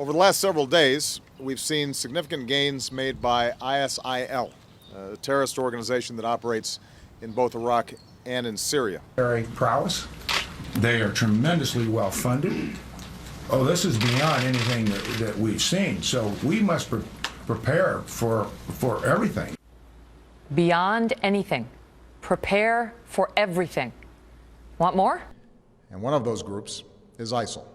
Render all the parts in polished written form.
Over the last several days, we've seen significant gains made by ISIL, a terrorist organization that operates in both Iraq and in Syria. Very prowess. They are tremendously well funded. Oh, this is beyond anything that we've seen. So we must prepare for everything. Beyond anything. Prepare for everything. Want more? And one of those groups is ISIL.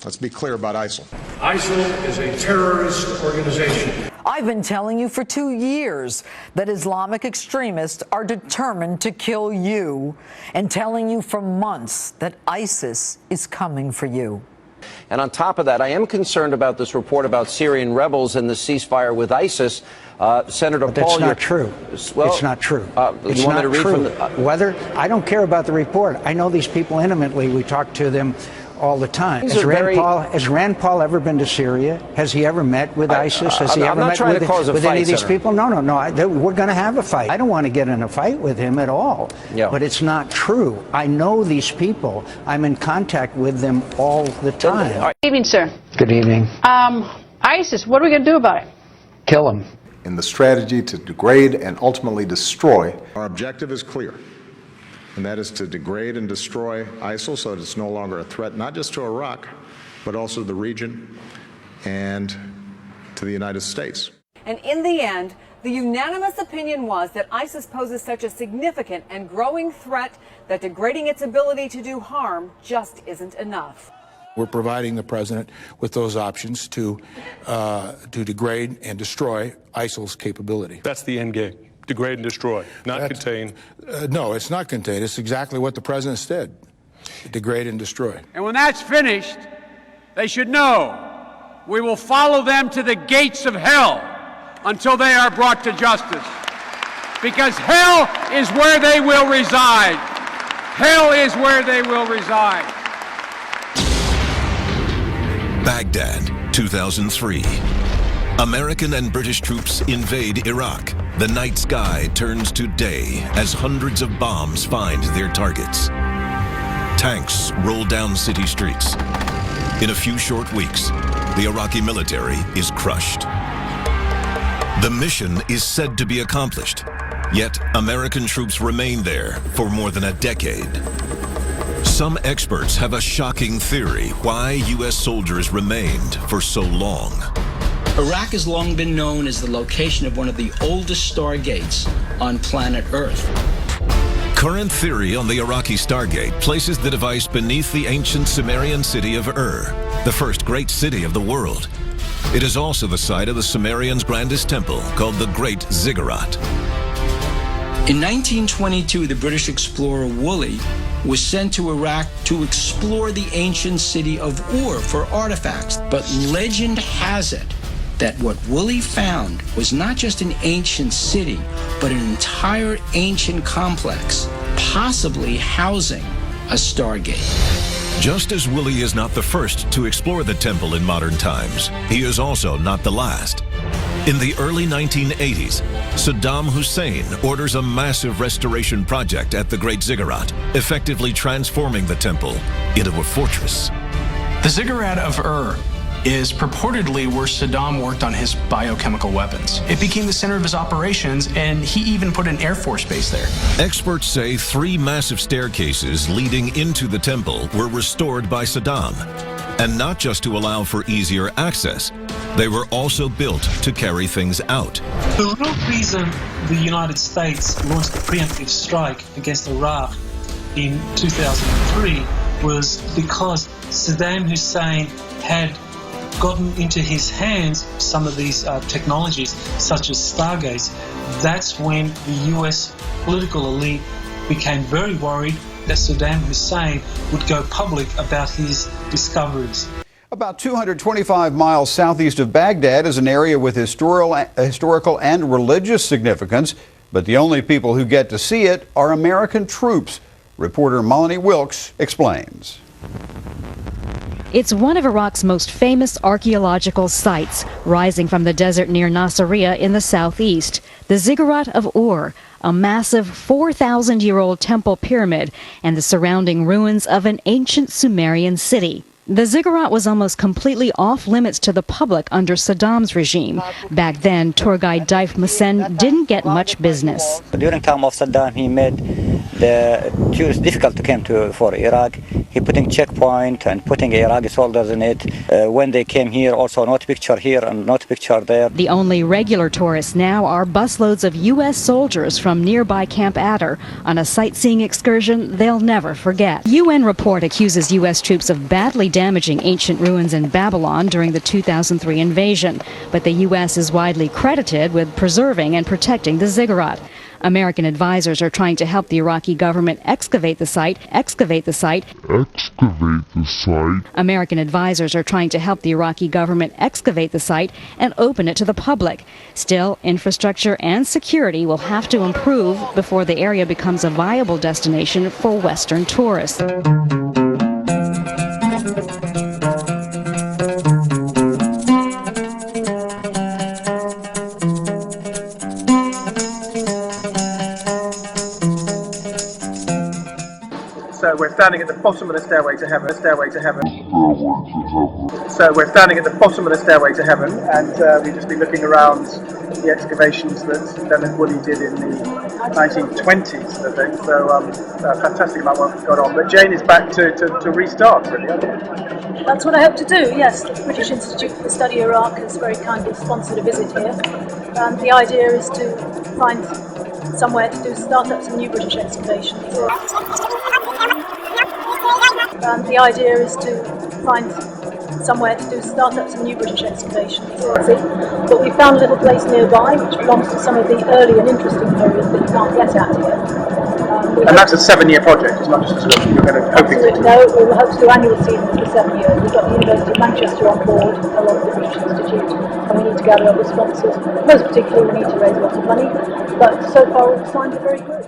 Let's be clear about ISIL. ISIL is a terrorist organization. I've been telling you for 2 years that Islamic extremists are determined to kill you, and telling you for months that ISIS is coming for you. And on top of that, I am concerned about this report about Syrian rebels and the ceasefire with ISIS. Senator but Paul, that's not true. Well, it's not true. It's you want not me to read true. From whether I don't care about the report. I know these people intimately. We talk to them all the time. Has Rand Paul ever been to Syria? Has he ever met with ISIS? Has he ever met with any of these people? No. We're going to have a fight. I don't want to get in a fight with him at all. Yeah. But it's not true. I know these people. I'm in contact with them all the time. Good evening, sir. Good evening. ISIS, what are we going to do about it? Kill them. In the strategy to degrade and ultimately destroy, our objective is clear, and that is to degrade and destroy ISIL so that it's no longer a threat, not just to Iraq, but also to the region and to the United States. And in the end, the unanimous opinion was that ISIS poses such a significant and growing threat that degrading its ability to do harm just isn't enough. We're providing the president with those options to degrade and destroy ISIL's capability. That's the end game. Degrade and destroy, not contain. No, it's not contain. It's exactly what the president said. Degrade and destroy. And when that's finished, they should know we will follow them to the gates of hell until they are brought to justice. Because hell is where they will reside. Hell is where they will reside. Baghdad, 2003. American and British troops invade Iraq. The night sky turns to day as hundreds of bombs find their targets. Tanks roll down city streets. In a few short weeks, the Iraqi military is crushed. The mission is said to be accomplished, yet American troops remain there for more than a decade. Some experts have a shocking theory why U.S. soldiers remained for so long. Iraq has long been known as the location of one of the oldest Stargates on planet Earth. Current theory on the Iraqi Stargate places the device beneath the ancient Sumerian city of Ur, the first great city of the world. It is also the site of the Sumerians' grandest temple, called the Great Ziggurat. In 1922, the British explorer Woolley was sent to Iraq to explore the ancient city of Ur for artifacts. But legend has it that what Woolley found was not just an ancient city, but an entire ancient complex, possibly housing a Stargate. Just as Woolley is not the first to explore the temple in modern times, he is also not the last. In the early 1980s, Saddam Hussein orders a massive restoration project at the Great Ziggurat, effectively transforming the temple into a fortress. The Ziggurat of Ur is purportedly where Saddam worked on his biochemical weapons. It became the center of his operations, and he even put an Air Force base there. Experts say 3 massive staircases leading into the temple were restored by Saddam, and not just to allow for easier access, they were also built to carry things out. The real reason the United States launched a preemptive strike against Iraq in 2003 was because Saddam Hussein had gotten into his hands some of these technologies, such as Stargates. That's when the US political elite became very worried that Saddam Hussein would go public about his discoveries. About 225 miles southeast of Baghdad is an area with historical and religious significance, but the only people who get to see it are American troops. Reporter Melanie Wilkes explains. It's one of Iraq's most famous archaeological sites, rising from the desert near Nasiriyah in the southeast. The Ziggurat of Ur, a massive 4,000-year-old temple pyramid, and the surrounding ruins of an ancient Sumerian city. The ziggurat was almost completely off limits to the public under Saddam's regime. Back then, tour guide Daif Musen didn't get much business. During time of Saddam, he made the tourists difficult to come for Iraq. He putting checkpoint and putting Iraqi soldiers in it. When they came here, also not picture here and not picture there. The only regular tourists now are busloads of U.S. soldiers from nearby Camp Adder on a sightseeing excursion they'll never forget. UN report accuses U.S. troops of badly damaging ancient ruins in Babylon during the 2003 invasion, but the U.S. is widely credited with preserving and protecting the ziggurat. American advisors are trying to help the Iraqi government excavate the site. American advisors are trying to help the Iraqi government excavate the site and open it to the public. Still, infrastructure and security will have to improve before the area becomes a viable destination for Western tourists. So we're standing at the bottom of the stairway to heaven, So we're standing at the bottom of the stairway to heaven, and we've just been looking around the excavations that Leonard Woolley did in the 1920s, I think. So fantastic about what's gone on. But Jane is back to restart, really. That's what I hope to do, yes. The British Institute for the Study of Iraq has very kindly sponsored a visit here. The idea is to find somewhere to start up some new British excavations. The idea is to find somewhere to start up some new British excavations. But we found a little place nearby which belongs to some of the early and interesting periods that you can't get at here. And that's a 7-year project, it's not just a sort of, you're going to hoping to... No, we will hope to do annual seasons for 7 years. We've got the University of Manchester on board, along with the British Institute, and we need to gather other sponsors. Most particularly, we need to raise lots of money, but so far all the signs are very good.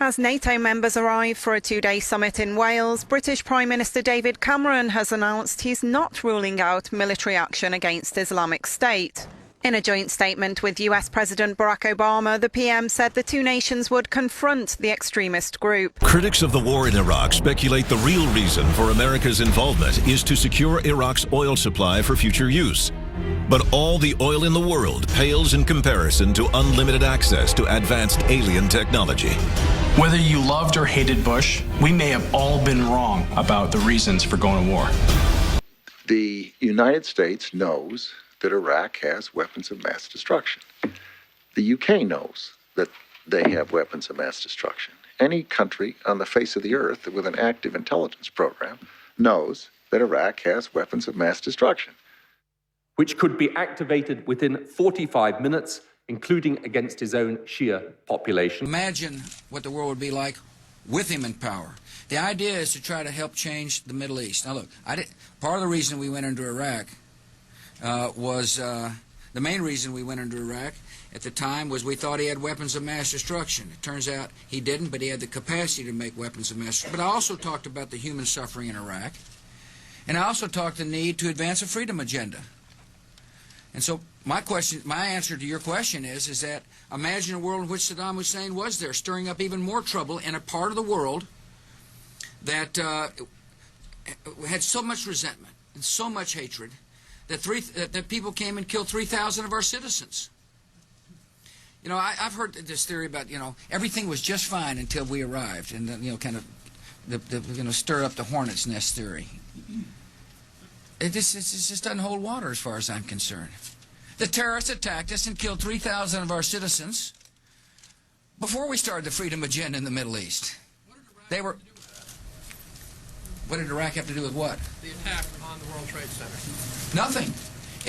As NATO members arrive for a 2-day summit in Wales, British Prime Minister David Cameron has announced he's not ruling out military action against Islamic State. In a joint statement with US President Barack Obama, the PM said the two nations would confront the extremist group. Critics of the war in Iraq speculate the real reason for America's involvement is to secure Iraq's oil supply for future use. But all the oil in the world pales in comparison to unlimited access to advanced alien technology. Whether you loved or hated Bush, we may have all been wrong about the reasons for going to war. The United States knows that Iraq has weapons of mass destruction. The UK knows that they have weapons of mass destruction. Any country on the face of the earth with an active intelligence program knows that Iraq has weapons of mass destruction, which could be activated within 45 minutes, including against his own Shia population. Imagine what the world would be like with him in power. The idea is to try to help change the Middle East. Now look, part of the reason we went into Iraq was the main reason we went into Iraq at the time was we thought he had weapons of mass destruction. It turns out he didn't, but he had the capacity to make weapons of mass destruction. But I also talked about the human suffering in Iraq, and I also talked the need to advance a freedom agenda. And so my answer to your question is that imagine a world in which Saddam Hussein was there, stirring up even more trouble in a part of the world that had so much resentment and so much hatred that people came and killed 3,000 of our citizens. You know, I've heard this theory about, everything was just fine until we arrived, and kind of the stir up the hornet's nest theory. It just doesn't hold water as far as I'm concerned. The terrorists attacked us and killed 3,000 of our citizens before we started the freedom agenda in the Middle East. What did Iraq have to do with what? The attack on the World Trade Center. Nothing,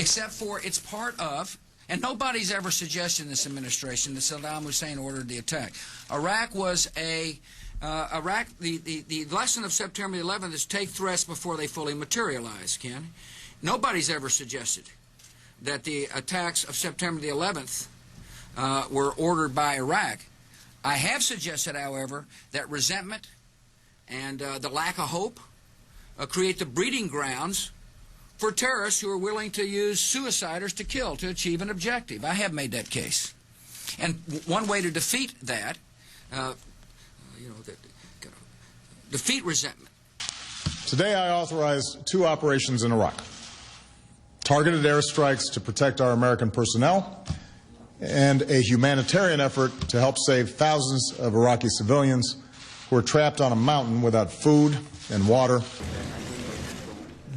except for it's part of, and nobody's ever suggested in this administration that Saddam Hussein ordered the attack. Iraq was the lesson of September 11th is take threats before they fully materialize, Ken. Nobody's ever suggested that the attacks of September the 11th were ordered by Iraq. I have suggested, however, that resentment and the lack of hope create the breeding grounds for terrorists who are willing to use suiciders to kill to achieve an objective. I have made that case. And one way to defeat that, defeat resentment. Today I authorized 2 operations in Iraq. Targeted airstrikes to protect our American personnel, and a humanitarian effort to help save thousands of Iraqi civilians who are trapped on a mountain without food and water.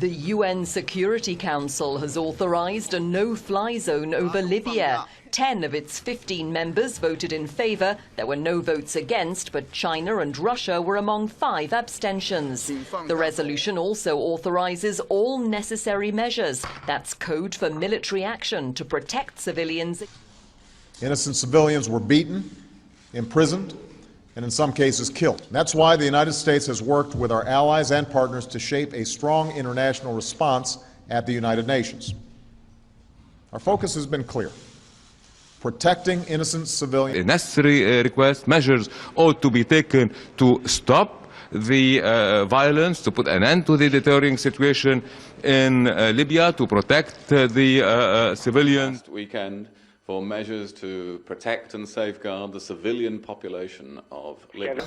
The UN Security Council has authorized a no-fly zone over Libya. 10 of its 15 members voted in favor. There were no votes against, but China and Russia were among 5 abstentions. The resolution also authorizes all necessary measures. That's code for military action to protect civilians. Innocent civilians were beaten, imprisoned, and in some cases killed. That's why the United States has worked with our allies and partners to shape a strong international response at the United Nations. Our focus has been clear: protecting innocent civilians. Necessary request measures ought to be taken to stop the violence, to put an end to the deteriorating situation in Libya, to protect the civilians. Last weekend, for measures to protect and safeguard the civilian population of Libya.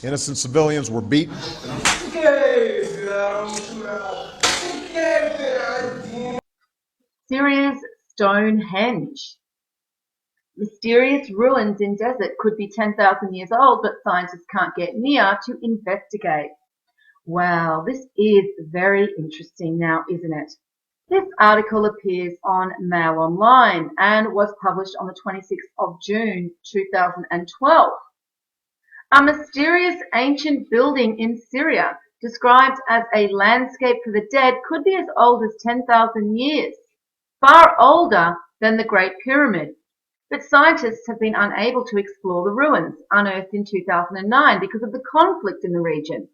Innocent civilians were beaten. Syria's Stonehenge. Mysterious ruins in desert could be 10,000 years old, but scientists can't get near to investigate. Wow, this is very interesting now, isn't it? This article appears on Mail Online and was published on the 26th of June 2012. A mysterious ancient building in Syria, described as a landscape for the dead, could be as old as 10,000 years, far older than the Great Pyramid. But scientists have been unable to explore the ruins, unearthed in 2009 because of the conflict in the region.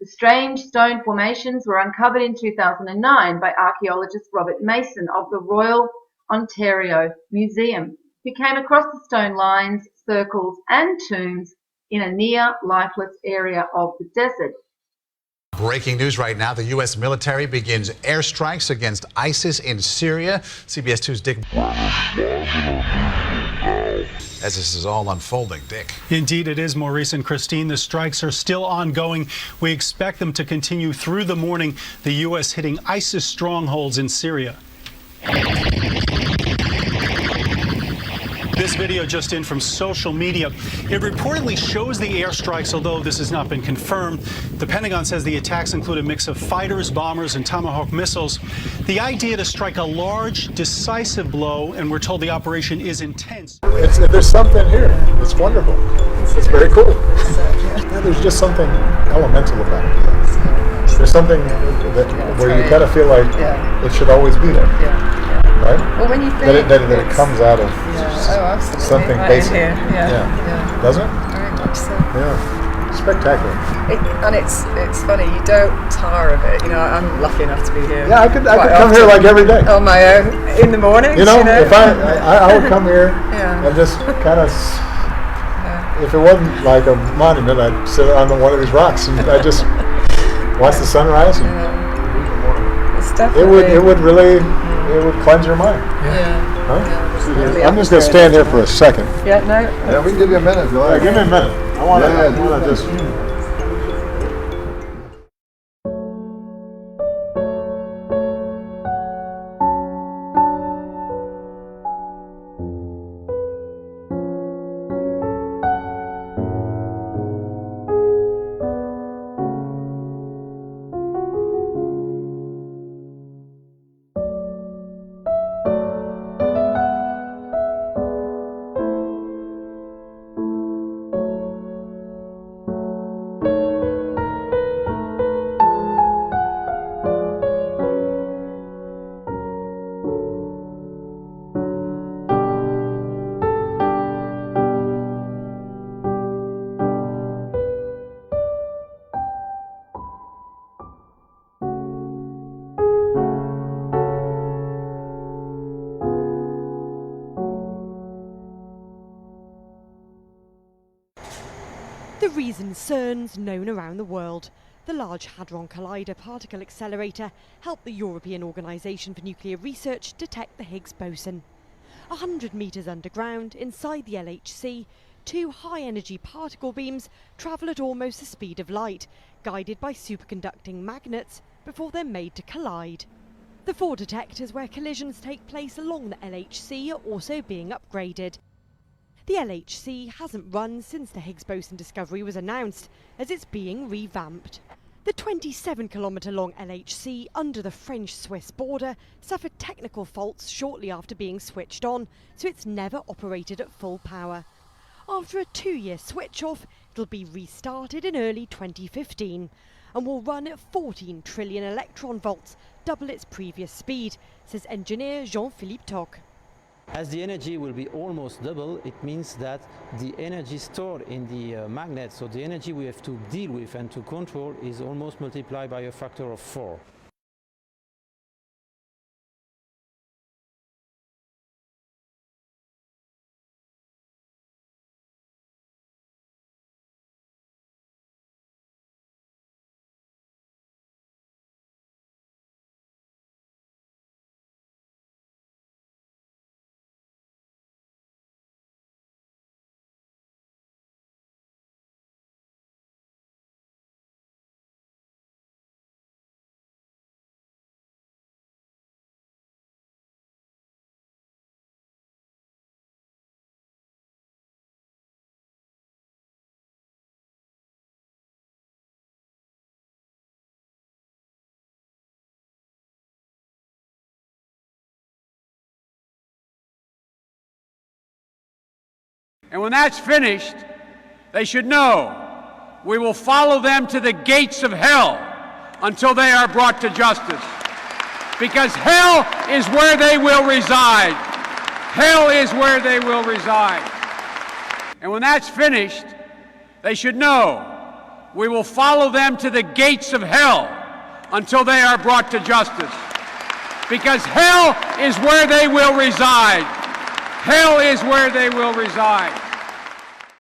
The strange stone formations were uncovered in 2009 by archaeologist Robert Mason of the Royal Ontario Museum, who came across the stone lines, circles and tombs in a near lifeless area of the desert. Breaking news right now. The U.S. military begins airstrikes against ISIS in Syria. CBS 2's Dick. As this is all unfolding, Dick. Indeed, it is, Maurice and Christine. The strikes are still ongoing. We expect them to continue through the morning. The U.S. hitting ISIS strongholds in Syria. This video just in from social media. It reportedly shows the airstrikes, although this has not been confirmed. The Pentagon says the attacks include a mix of fighters, bombers, and Tomahawk missiles. The idea to strike a large, decisive blow, and we're told the operation is intense. There's something here. It's wonderful. It's very cool. Yeah, there's just something elemental about it. There's something where you kind of feel like it should always be there. Right? Well, when you think that it comes out of something right basic. Here. Yeah. Doesn't it? Very much so. Yeah. Spectacular. And it's funny, you don't tire of it. You know, I'm lucky enough to be here. Yeah, I could come here like every day. On my own, in the mornings. You know, if I would come here yeah. and just kind of, if it wasn't like a monument, I'd sit on one of these rocks and I'd just watch the sunrise. And it's definitely, it would really. It would cleanse your mind. Yeah. Huh? Yeah. I'm just going to stand here for a second. Yeah, no. Yeah, we can give you a minute if you like. Give me a minute. I want to just... The reason CERN's known around the world. The Large Hadron Collider particle accelerator helped the European Organisation for Nuclear Research detect the Higgs boson. 100 metres underground, inside the LHC, 2 high-energy particle beams travel at almost the speed of light, guided by superconducting magnets before they're made to collide. The 4 detectors where collisions take place along the LHC are also being upgraded. The LHC hasn't run since the Higgs boson discovery was announced, as it's being revamped. The 27-kilometre-long LHC under the French-Swiss border suffered technical faults shortly after being switched on, so it's never operated at full power. After a 2-year switch-off, it'll be restarted in early 2015 and will run at 14 trillion electron volts, double its previous speed, says engineer Jean-Philippe Toc. As the energy will be almost double, it means that the energy stored in the magnet, so the energy we have to deal with and to control, is almost multiplied by a factor of 4. And when that's finished, they should know we will follow them to the gates of hell until they are brought to justice. Because hell is where they will reside. Hell is where they will reside. And when that's finished, they should know we will follow them to the gates of hell until they are brought to justice. Because hell is where they will reside. Hell is where they will reside.